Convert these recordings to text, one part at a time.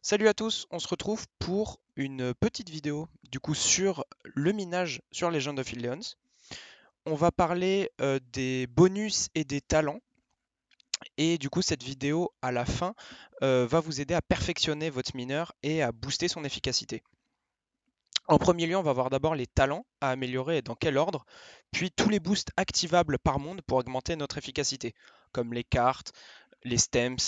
Salut à tous, on se retrouve pour une petite vidéo du coup sur le minage sur Legend of Illions. On va parler des bonus et des talents et du coup cette vidéo à la fin va vous aider à perfectionner votre mineur et à booster son efficacité. En premier lieu, on va voir d'abord les talents à améliorer et dans quel ordre, puis tous les boosts activables par monde pour augmenter notre efficacité, comme les cartes, les stems,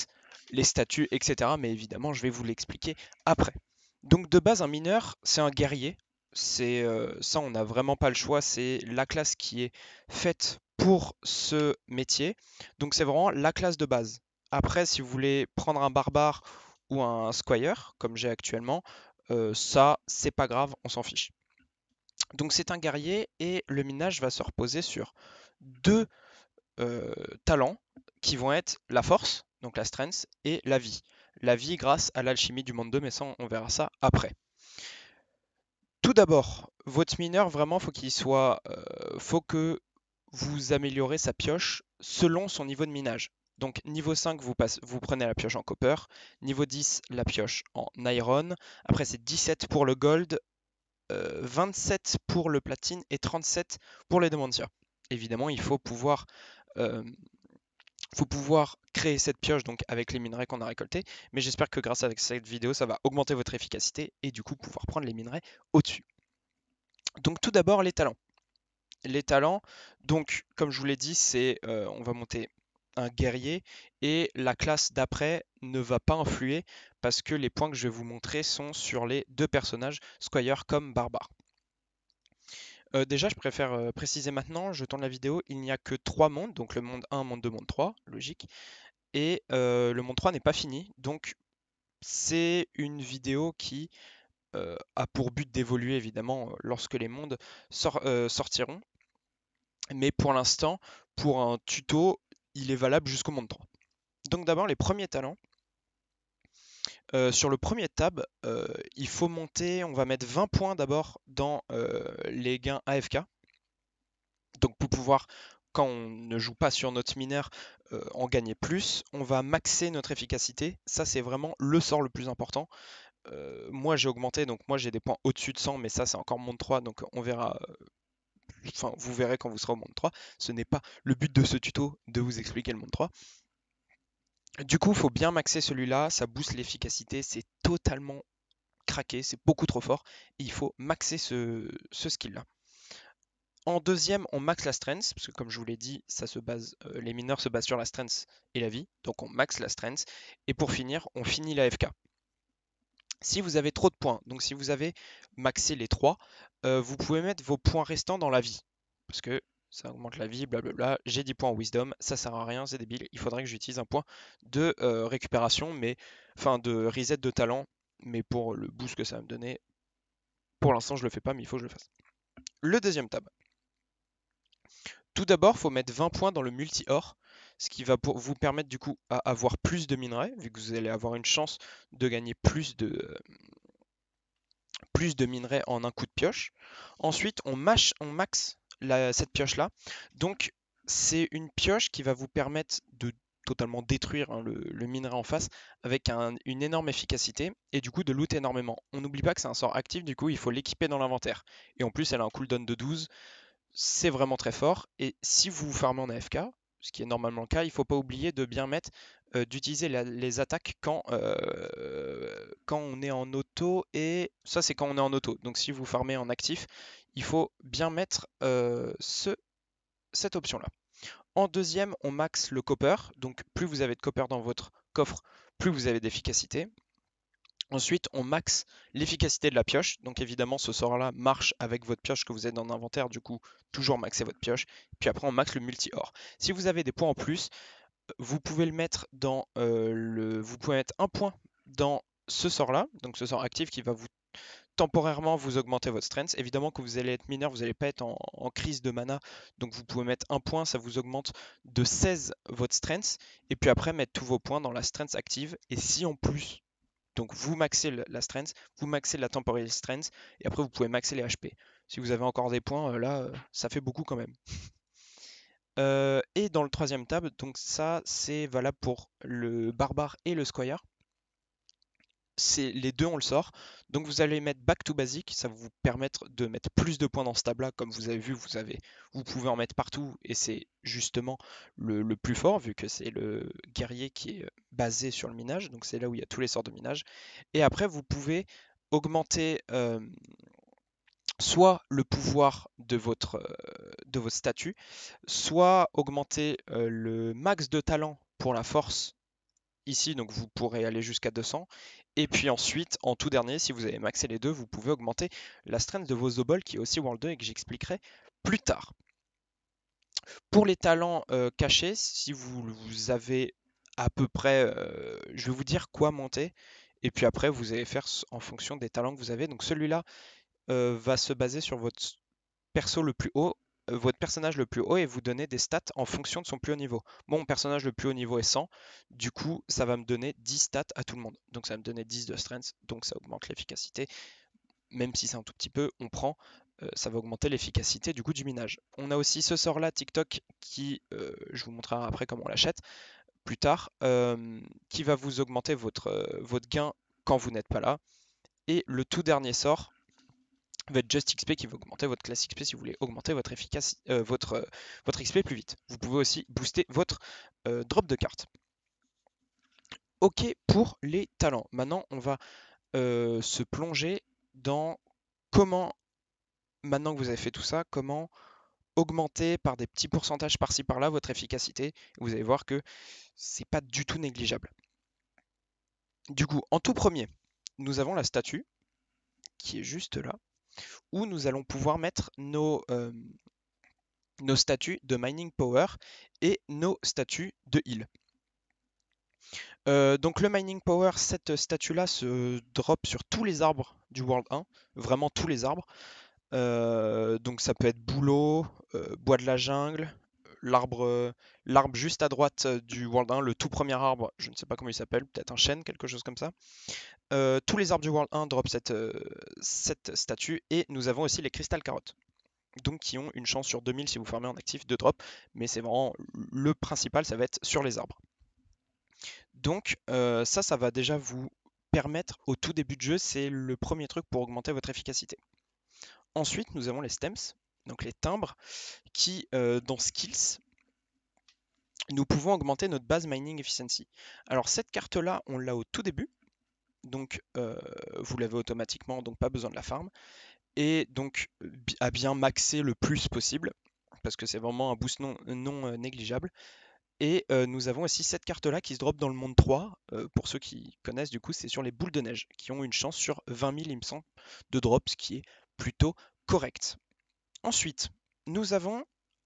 les statues, etc. Mais évidemment, je vais vous l'expliquer après. Donc de base, un mineur, c'est un guerrier. C'est ça, on n'a vraiment pas le choix. C'est la classe qui est faite pour ce métier. Donc c'est vraiment la classe de base. Après, si vous voulez prendre un barbare ou un squire, comme j'ai actuellement, ça, c'est pas grave, on s'en fiche. Donc c'est un guerrier et le minage va se reposer sur deux talents qui vont être la force, donc la strength, et la vie. La vie grâce à l'alchimie du monde 2, mais ça, on verra ça après. Tout d'abord, votre mineur, vraiment, faut que vous améliorez sa pioche selon son niveau de minage. Donc niveau 5, vous prenez la pioche en copper, niveau 10, la pioche en iron, après c'est 17 pour le gold, 27 pour le platine et 37 pour les demantia. Évidemment, euh, faut pouvoir créer cette pioche donc avec les minerais qu'on a récoltés, mais j'espère que grâce à cette vidéo, ça va augmenter votre efficacité et du coup pouvoir prendre les minerais au-dessus. Donc tout d'abord les talents. Les talents, donc comme je vous l'ai dit, on va monter un guerrier et la classe d'après ne va pas influer parce que les points que je vais vous montrer sont sur les deux personnages, Squire comme Barbare. Déjà, je préfère préciser maintenant, je tourne la vidéo, il n'y a que 3 mondes, donc le monde 1, monde 2, monde 3, logique, et le monde 3 n'est pas fini, donc c'est une vidéo qui a pour but d'évoluer évidemment lorsque les mondes sortiront, mais pour l'instant, pour un tuto, il est valable jusqu'au monde 3. Donc d'abord, les premiers talents. Sur le premier tab, il faut monter, on va mettre 20 points d'abord dans les gains AFK. Donc pour pouvoir, quand on ne joue pas sur notre mineur, en gagner plus, on va maxer notre efficacité. Ça, c'est vraiment le sort le plus important. Moi, j'ai augmenté, donc moi j'ai des points au-dessus de 100, mais ça, c'est encore monde 3, donc on verra. Enfin, vous verrez quand vous serez au monde 3. Ce n'est pas le but de ce tuto de vous expliquer le monde 3. Du coup, il faut bien maxer celui-là, ça booste l'efficacité, c'est totalement craqué, c'est beaucoup trop fort, et il faut maxer ce skill-là. En deuxième, on max la strength, parce que comme je vous l'ai dit, les mineurs se basent sur la strength et la vie, donc on max la strength. Et pour finir, on finit la FK. Si vous avez trop de points, donc si vous avez maxé les 3, vous pouvez mettre vos points restants dans la vie, parce que ça augmente la vie, blablabla. J'ai 10 points en wisdom, ça sert à rien, c'est débile. Il faudrait que j'utilise un point de récupération, enfin de reset de talent, mais pour le boost que ça va me donner, pour l'instant je le fais pas, mais il faut que je le fasse. Le deuxième tab. Tout d'abord, il faut mettre 20 points dans le multi-or, ce qui va vous permettre du coup à avoir plus de minerais, vu que vous allez avoir une chance de gagner plus de minerais en un coup de pioche. Ensuite, on max cette pioche-là. Donc, c'est une pioche qui va vous permettre de totalement détruire le minerai en face avec une énorme efficacité et du coup de loot énormément. On n'oublie pas que c'est un sort actif, du coup il faut l'équiper dans l'inventaire. Et en plus elle a un cooldown de 12, c'est vraiment très fort. Et si vous farmez en AFK, ce qui est normalement le cas, il ne faut pas oublier de bien mettre, d'utiliser les attaques quand on est en auto. Et ça, c'est quand on est en auto. Donc si vous farmez en actif, il faut bien mettre cette option-là. En deuxième, on max le copper. Donc plus vous avez de copper dans votre coffre, plus vous avez d'efficacité. Ensuite, on max l'efficacité de la pioche. Donc évidemment, ce sort-là marche avec votre pioche que vous êtes dans l'inventaire. Du coup, toujours maxer votre pioche. Puis après, on max le multi-or. Si vous avez des points en plus, vous pouvez le mettre vous pouvez mettre un point dans ce sort-là. Donc ce sort actif qui va temporairement vous augmenter votre strength. Évidemment que vous allez être mineur, vous n'allez pas être en crise de mana. Donc vous pouvez mettre un point, ça vous augmente de 16 votre strength. Et puis après, mettre tous vos points dans la strength active. Et si en plus donc vous maxez la strength, vous maxez la temporary strength, et après vous pouvez maxer les HP. Si vous avez encore des points, là, ça fait beaucoup quand même. Et dans le troisième tab, donc ça c'est valable pour le barbare et le squire. les deux on le sort. Donc vous allez mettre back to basic, ça va vous permettre de mettre plus de points dans ce tab-là. Comme vous avez vu, vous pouvez en mettre partout et c'est justement le plus fort vu que c'est le guerrier qui est basé sur le minage. Donc c'est là où il y a tous les sorts de minage. Et après vous pouvez augmenter soit le pouvoir de votre statut, soit augmenter le max de talent pour la force ici, donc vous pourrez aller jusqu'à 200. Et puis ensuite, en tout dernier, si vous avez maxé les deux, vous pouvez augmenter la strength de vos obols qui est aussi World 2 et que j'expliquerai plus tard. Pour les talents cachés, si vous avez à peu près, je vais vous dire quoi monter. Et puis après, vous allez faire en fonction des talents que vous avez. Donc celui-là va se baser sur votre perso le plus haut, votre personnage le plus haut et vous donner des stats en fonction de son plus haut niveau. Mon personnage le plus haut niveau est 100, du coup ça va me donner 10 stats à tout le monde. Donc ça va me donner 10 de strength, donc ça augmente l'efficacité. Même si c'est un tout petit peu, on prend, ça va augmenter l'efficacité du coup du minage. On a aussi ce sort là TikTok qui, je vous montrerai après comment on l'achète plus tard, qui va vous augmenter votre gain quand vous n'êtes pas là. Et le tout dernier sort, votre Just XP qui va augmenter votre classe XP si vous voulez augmenter votre votre XP plus vite. Vous pouvez aussi booster votre drop de cartes. Ok pour les talents. Maintenant, on va se plonger dans comment, maintenant que vous avez fait tout ça, comment augmenter par des petits pourcentages par-ci par-là votre efficacité. Vous allez voir que c'est pas du tout négligeable. Du coup, en tout premier, nous avons la statue qui est juste là, où nous allons pouvoir mettre nos statuts de mining power et nos statuts de heal. Donc le mining power, cette statue-là se drop sur tous les arbres du World 1, vraiment tous les arbres. Donc ça peut être bouleau, bois de la jungle, l'arbre juste à droite du World 1, le tout premier arbre, je ne sais pas comment il s'appelle, peut-être un chêne, quelque chose comme ça. Tous les arbres du World 1 drop cette statue et nous avons aussi les crystal carottes. Donc qui ont une chance sur 2000 si vous farmez en actif de drop, mais c'est vraiment le principal, ça va être sur les arbres. Donc ça va déjà vous permettre au tout début de jeu, c'est le premier truc pour augmenter votre efficacité. Ensuite, nous avons les stems, donc les timbres, qui dans skills, nous pouvons augmenter notre base mining efficiency. Alors cette carte-là, on l'a au tout début, donc vous l'avez automatiquement, donc pas besoin de la farm, et donc à bien maxer le plus possible, parce que c'est vraiment un boost non négligeable. Et nous avons aussi cette carte-là qui se drop dans le monde 3. Pour ceux qui connaissent, du coup, c'est sur les boules de neige, qui ont une chance sur 20 000, il me semble, de drop, ce qui est plutôt correct. Ensuite, nous avons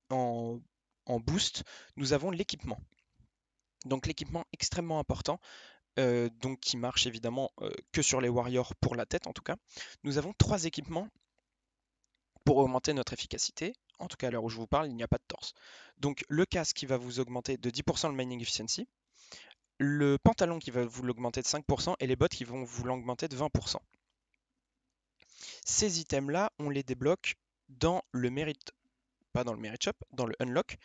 en, boost, nous avons l'équipement. Donc l'équipement extrêmement important, donc qui marche évidemment que sur les warriors pour la tête en tout cas. Nous avons 3 équipements pour augmenter notre efficacité. En tout cas, à l'heure où je vous parle, il n'y a pas de torse. Donc le casque qui va vous augmenter de 10% le mining efficiency, le pantalon qui va vous l'augmenter de 5% et les bottes qui vont vous l'augmenter de 20%. Ces items-là, on les débloque dans le merit, pas dans le merit shop, dans le unlock,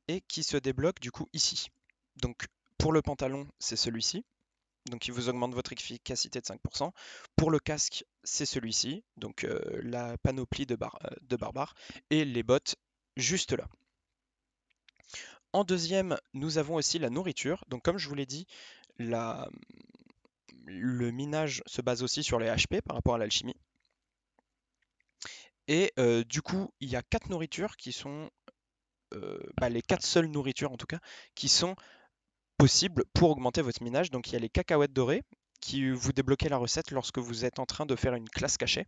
et qui se débloque du coup ici. Donc pour le pantalon, c'est celui-ci, donc il vous augmente votre efficacité de 5%. Pour le casque, c'est celui-ci, donc la panoplie de barbare, et les bottes juste là. En deuxième, nous avons aussi la nourriture. Donc comme je vous l'ai dit, le minage se base aussi sur les HP par rapport à l'alchimie. Et du coup, il y a 4 nourritures qui sont, les 4 seules nourritures en tout cas, qui sont possibles pour augmenter votre minage. Donc il y a les cacahuètes dorées, qui vous débloquez la recette lorsque vous êtes en train de faire une classe cachée.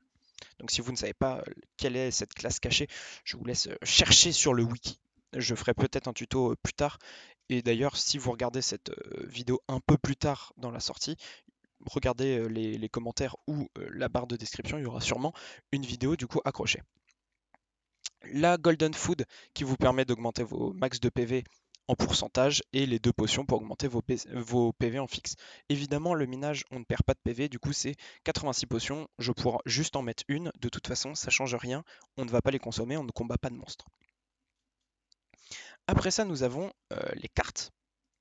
Donc si vous ne savez pas quelle est cette classe cachée, je vous laisse chercher sur le wiki. Je ferai peut-être un tuto plus tard. Et d'ailleurs, si vous regardez cette vidéo un peu plus tard dans la sortie, regardez les commentaires ou la barre de description, il y aura sûrement une vidéo du coup accrochée. La Golden Food qui vous permet d'augmenter vos max de PV en pourcentage et les 2 potions pour augmenter vos PV en fixe. Évidemment, le minage, on ne perd pas de PV, du coup c'est 86 potions, je pourrais juste en mettre une, de toute façon ça change rien, on ne va pas les consommer, on ne combat pas de monstres. Après ça, nous avons les cartes.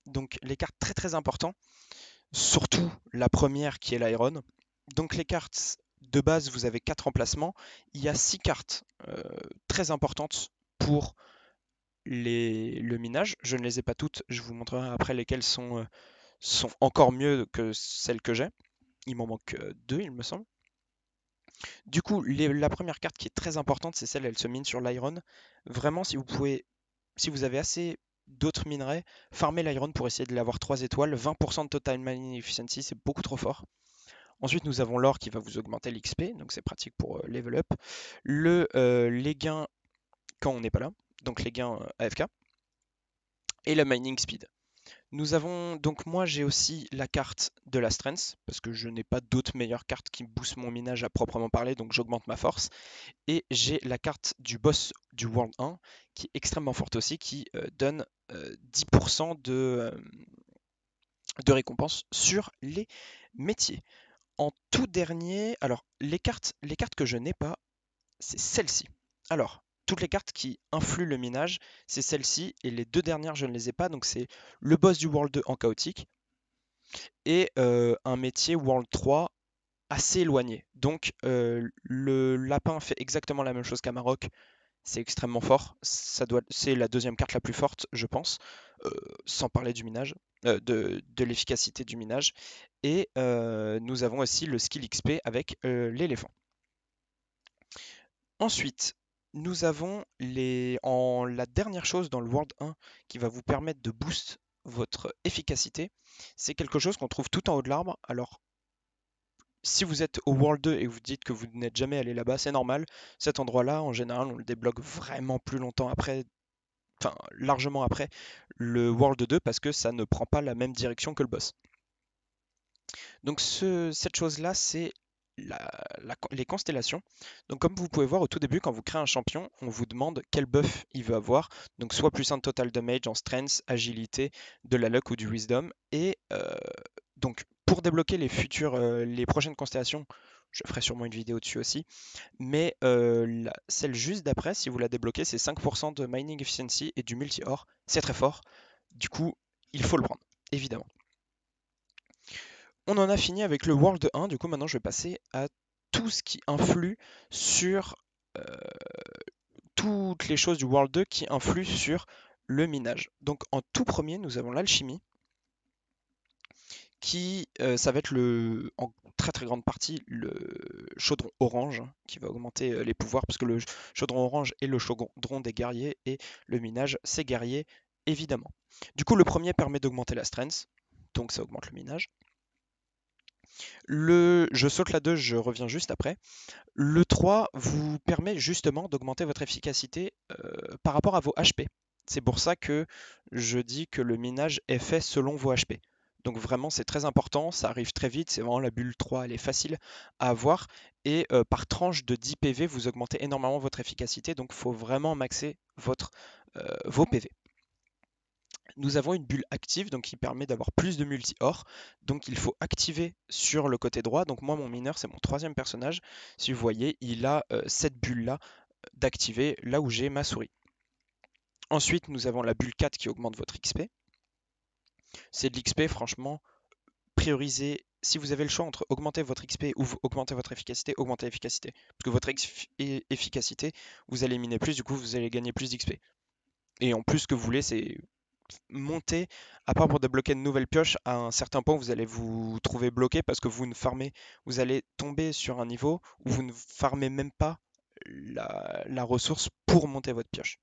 Donc les cartes très très importantes. surtout la première qui est l'Iron. Donc les cartes de base, vous avez 4 emplacements. Il y a 6 cartes très importantes pour le minage. Je ne les ai pas toutes, je vous montrerai après lesquelles sont encore mieux que celles que j'ai. Il m'en manque 2, il me semble. Du coup, la première carte qui est très importante, c'est celle, elle se mine sur l'Iron. Vraiment, si vous avez assez d'autres minerais, farmez l'Iron pour essayer de l'avoir 3 étoiles. 20% de total mining efficiency, c'est beaucoup trop fort. Ensuite, nous avons l'or qui va vous augmenter l'XP, donc c'est pratique pour level up. Les gains quand on n'est pas là, donc les gains AFK. Et la mining speed. Nous avons donc moi j'ai aussi la carte de la strength parce que je n'ai pas d'autres meilleures cartes qui boostent mon minage à proprement parler, donc j'augmente ma force. Et j'ai la carte du boss du World 1 qui est extrêmement forte aussi, qui donne 10% de récompense sur les métiers. En tout dernier, alors les cartes que je n'ai pas, c'est celle-ci. Alors, toutes les cartes qui influent le minage, c'est celle-ci, et les 2 dernières, je ne les ai pas, donc c'est le boss du World 2 en chaotique, et un métier World 3 assez éloigné. Donc le lapin fait exactement la même chose qu'Amarok, c'est extrêmement fort, c'est la deuxième carte la plus forte, je pense, euh, sans parler du minage, de l'efficacité du minage. Et nous avons aussi le skill XP avec l'éléphant. Ensuite, nous avons la dernière chose dans le World 1 qui va vous permettre de boost votre efficacité. C'est quelque chose qu'on trouve tout en haut de l'arbre. Alors, si vous êtes au World 2 et que vous dites que vous n'êtes jamais allé là-bas, c'est normal. Cet endroit-là, en général, on le débloque vraiment plus longtemps après, enfin largement après le World 2 parce que ça ne prend pas la même direction que le boss. Donc cette chose-là, c'est les constellations. Donc comme vous pouvez voir au tout début, quand vous créez un champion, on vous demande quel buff il veut avoir. Donc soit plus un total damage en strength, agilité, de la luck ou du wisdom. Et donc pour débloquer les prochaines constellations, je ferai sûrement une vidéo dessus aussi. Mais celle juste d'après, si vous la débloquez, c'est 5% de mining efficiency et du multi-or. C'est très fort. Du coup, il faut le prendre, évidemment. On en a fini avec le World 1, du coup maintenant je vais passer à tout ce qui influe sur euh, toutes les choses du World 2 qui influent sur le minage. Donc en tout premier, nous avons l'alchimie, qui ça va être en très très grande partie le chaudron orange qui va augmenter les pouvoirs, parce que le chaudron orange est le chaudron des guerriers et le minage c'est guerrier évidemment. Du coup le premier permet d'augmenter la strength, donc ça augmente le minage. Je saute la 2, je reviens juste après. Le 3 vous permet justement d'augmenter votre efficacité par rapport à vos HP. C'est pour ça que je dis que le minage est fait selon vos HP. Donc vraiment c'est très important, ça arrive très vite, c'est vraiment la bulle 3, elle est facile à avoir. Et par tranche de 10 PV, vous augmentez énormément votre efficacité, donc il faut vraiment maxer vos PV. Nous avons une bulle active donc qui permet d'avoir plus de multi-or. Donc il faut activer sur le côté droit. Donc moi mon mineur c'est mon troisième personnage. Si vous voyez il a cette bulle là d'activer là où j'ai ma souris. Ensuite nous avons la bulle 4 qui augmente votre XP. C'est de l'XP franchement priorisez. Si vous avez le choix entre augmenter votre XP ou augmenter votre efficacité, augmentez l'efficacité. Parce que votre efficacité, vous allez miner plus, du coup vous allez gagner plus d'XP. Et en plus ce que vous voulez c'est monter, à part pour débloquer de nouvelles pioches, à un certain point, vous allez vous trouver bloqué parce que vous allez tomber sur un niveau où vous ne farmez même pas la ressource pour monter votre pioche.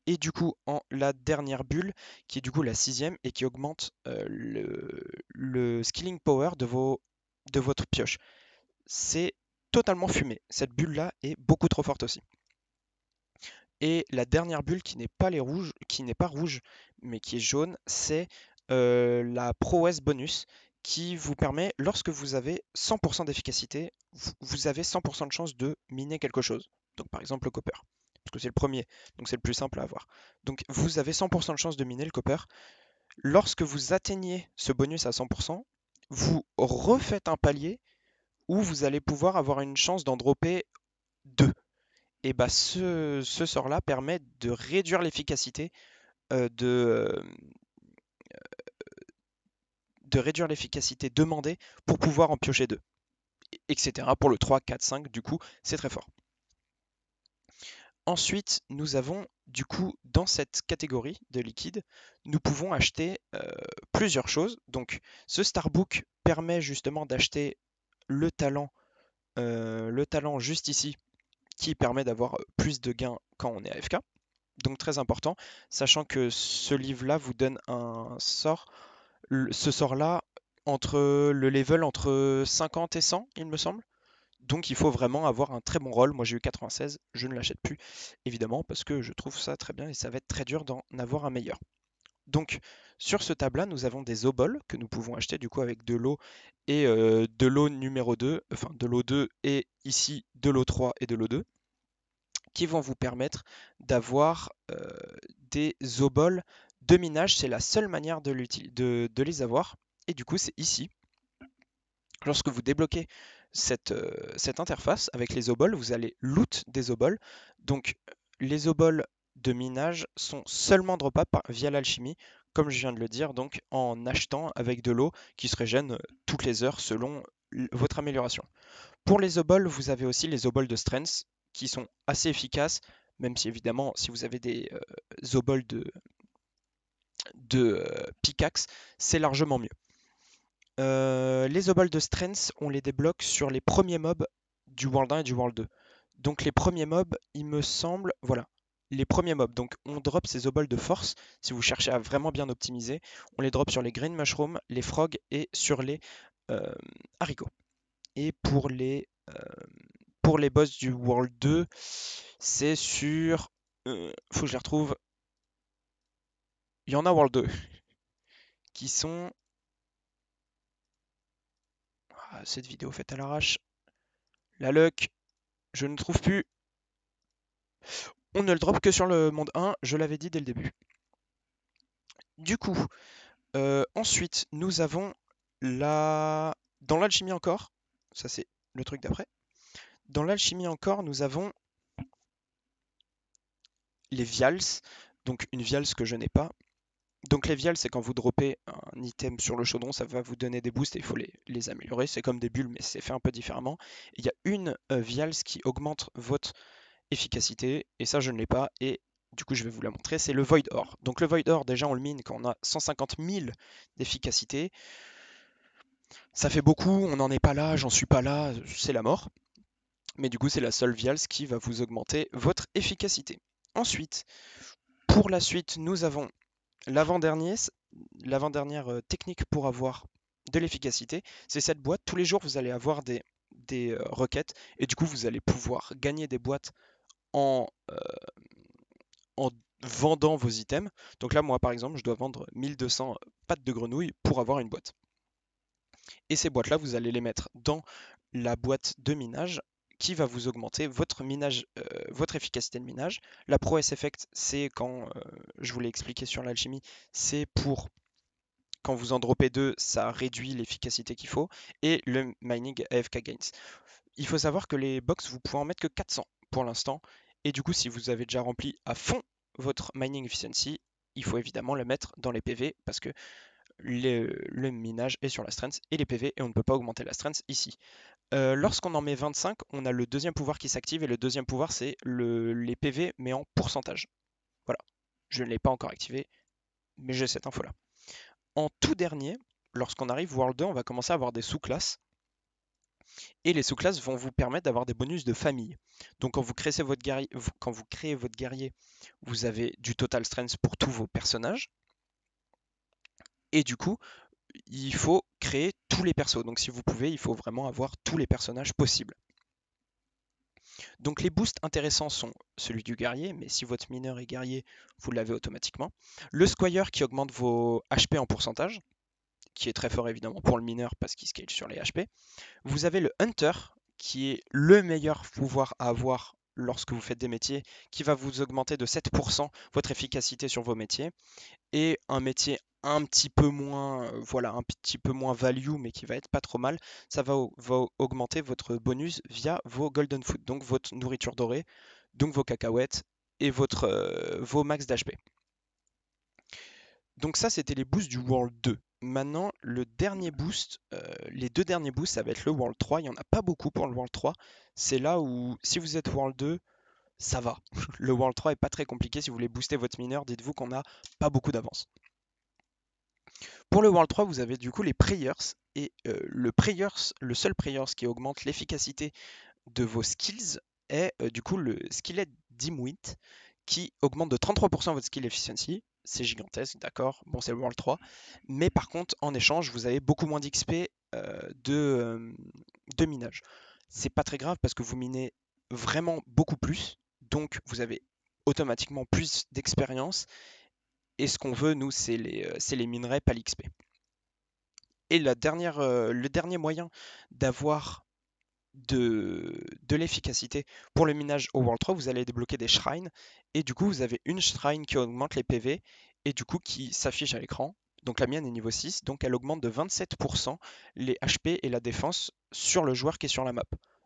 Et du coup, la dernière bulle, qui est du coup la sixième et qui augmente le skilling power de votre pioche. C'est totalement fumé. Cette bulle-là est beaucoup trop forte aussi. Et la dernière bulle qui n'est pas qui n'est pas rouge, mais qui est jaune, c'est la prouesse bonus qui vous permet, lorsque vous avez 100% d'efficacité, vous avez 100% de chance de miner quelque chose. Donc par exemple le copper, parce que c'est le premier, donc c'est le plus simple à avoir. Donc vous avez 100% de chance de miner le copper. Lorsque vous atteignez ce bonus à 100%, vous refaites un palier où vous allez pouvoir avoir une chance d'en dropper 2. Et bah ce sort-là permet de réduire l'efficacité euh, de, de réduire l'efficacité demandée pour pouvoir en piocher 2, etc. Pour le 3, 4, 5, du coup, c'est très fort. Ensuite, nous avons, du coup, dans cette catégorie de liquide, nous pouvons acheter plusieurs choses. Donc, ce Starbook permet justement d'acheter le talent juste ici, qui permet d'avoir plus de gains quand on est AFK. Donc très important, sachant que ce livre-là vous donne un sort, ce sort-là, entre le level entre 50 et 100, il me semble. Donc il faut vraiment avoir un très bon rôle. Moi j'ai eu 96, je ne l'achète plus, évidemment, parce que je trouve ça très bien et ça va être très dur d'en avoir un meilleur. Donc sur ce tab-là, nous avons des obols que nous pouvons acheter du coup avec de l'eau et de l'eau numéro 2, enfin de l'eau 2 et ici de l'eau 3 et de l'eau 2, qui vont vous permettre d'avoir des obols de minage. C'est la seule manière de les avoir. Et du coup, c'est ici. Lorsque vous débloquez cette interface avec les obols, vous allez loot des obols. Donc, les obols de minage sont seulement droppables via l'alchimie, comme je viens de le dire, donc en achetant avec de l'eau qui se régène toutes les heures selon votre amélioration. Pour les obols, vous avez aussi les obols de strength qui sont assez efficaces, même si évidemment, si vous avez des obols de pickaxe, c'est largement mieux. Les obols de strength, on les débloque sur les premiers mobs du World 1 et du World 2. Donc les premiers mobs, il me semble, voilà, les premiers mobs. Donc on drop ces obols de force, si vous cherchez à vraiment bien optimiser, on les drop sur les green mushrooms, les frogs et sur les haricots. Et pour les boss du World 2, c'est sur... faut que je les retrouve. Il y en a World 2 qui sont... Ah, cette vidéo faite à l'arrache. La luck, je ne trouve plus. On ne le drop que sur le monde 1, je l'avais dit dès le début. Du coup, ensuite, nous avons dans l'alchimie encore, ça c'est le truc d'après. Dans l'alchimie encore, nous avons les vials. Donc une vials que je n'ai pas. Donc les vials, c'est quand vous droppez un item sur le chaudron, ça va vous donner des boosts et il faut les améliorer. C'est comme des bulles, mais c'est fait un peu différemment. Il y a une vials qui augmente votre efficacité, et ça je ne l'ai pas, et du coup je vais vous la montrer, c'est le Void Ore. Donc le Void Ore, déjà on le mine quand on a 150 000 d'efficacité. Ça fait beaucoup, on n'en est pas là, j'en suis pas là, c'est la mort. Mais du coup c'est la seule vials qui va vous augmenter votre efficacité. Ensuite, pour la suite, nous avons l'avant-dernière technique pour avoir de l'efficacité, c'est cette boîte. Tous les jours, vous allez avoir des requêtes et du coup, vous allez pouvoir gagner des boîtes en, en vendant vos items. Donc là, moi, par exemple, je dois vendre 1200 pattes de grenouille pour avoir une boîte. Et ces boîtes-là, vous allez les mettre dans la boîte de minage qui va vous augmenter votre minage, votre efficacité de minage. La Prowess Effect, c'est quand, je vous l'ai expliqué sur l'alchimie, c'est pour quand vous en droppez 2, ça réduit l'efficacité qu'il faut. Et le mining AFK Gains. Il faut savoir que les box, vous pouvez en mettre que 400 pour l'instant. Et du coup, si vous avez déjà rempli à fond votre mining efficiency, il faut évidemment le mettre dans les PV parce que le minage est sur la strength et les PV et on ne peut pas augmenter la strength ici. Lorsqu'on en met 25, on a le deuxième pouvoir qui s'active et le deuxième pouvoir c'est les PV mais en pourcentage. Voilà, je ne l'ai pas encore activé, mais j'ai cette info là. En tout dernier, lorsqu'on arrive World 2, on va commencer à avoir des sous-classes. Et les sous-classes vont vous permettre d'avoir des bonus de famille. Donc quand vous créez votre guerrier, vous avez du total strength pour tous vos personnages. Et du coup, il faut créer tous les persos. Donc si vous pouvez, il faut vraiment avoir tous les personnages possibles. Donc les boosts intéressants sont celui du guerrier, mais si votre mineur est guerrier, vous l'avez automatiquement. Le squire qui augmente vos HP en pourcentage, qui est très fort évidemment pour le mineur parce qu'il scale sur les HP. Vous avez le hunter, qui est le meilleur pouvoir à avoir lorsque vous faites des métiers, qui va vous augmenter de 7% votre efficacité sur vos métiers. Et un métier un petit peu moins, voilà, un petit peu moins value, mais qui va être pas trop mal, ça va augmenter votre bonus via vos golden food, donc votre nourriture dorée, donc vos cacahuètes et vos max d'HP. Donc ça, c'était les boosts du World 2. Maintenant, le dernier boost, les deux derniers boosts, ça va être le World 3. Il n'y en a pas beaucoup pour le World 3. C'est là où, si vous êtes World 2, ça va. Le World 3 est pas très compliqué. Si vous voulez booster votre mineur, dites-vous qu'on n'a pas beaucoup d'avance. Pour le World 3, vous avez du coup les Prayers. Et le seul Prayers qui augmente l'efficacité de vos skills est du coup le skillet Dimwit qui augmente de 33% votre skill efficiency. C'est gigantesque, d'accord. Bon, c'est le World 3. Mais par contre, en échange, vous avez beaucoup moins d'XP de minage. C'est pas très grave parce que vous minez vraiment beaucoup plus. Donc, vous avez automatiquement plus d'expérience. Et ce qu'on veut, nous, c'est les minerais, pas l'XP. Et le dernier moyen d'avoir de l'efficacité pour le minage au World 3, vous allez débloquer des shrines et du coup vous avez une shrine qui augmente les PV et du coup qui s'affiche à l'écran. Donc la mienne est niveau 6, donc elle augmente de 27% les HP et la défense sur le joueur qui est sur la map.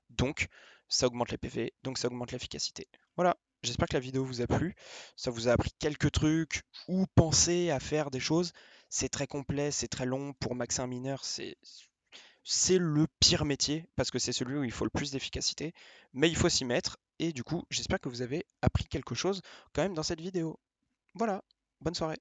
Donc ça augmente les PV, donc ça augmente l'efficacité. Voilà, j'espère que la vidéo vous a plu. Ça vous a appris quelques trucs ou penser à faire des choses. C'est très complet, c'est très long. Pour maxer un mineur, c'est le pire métier parce que c'est celui où il faut le plus d'efficacité, mais il faut s'y mettre. Et du coup, j'espère que vous avez appris quelque chose quand même dans cette vidéo. Voilà, bonne soirée.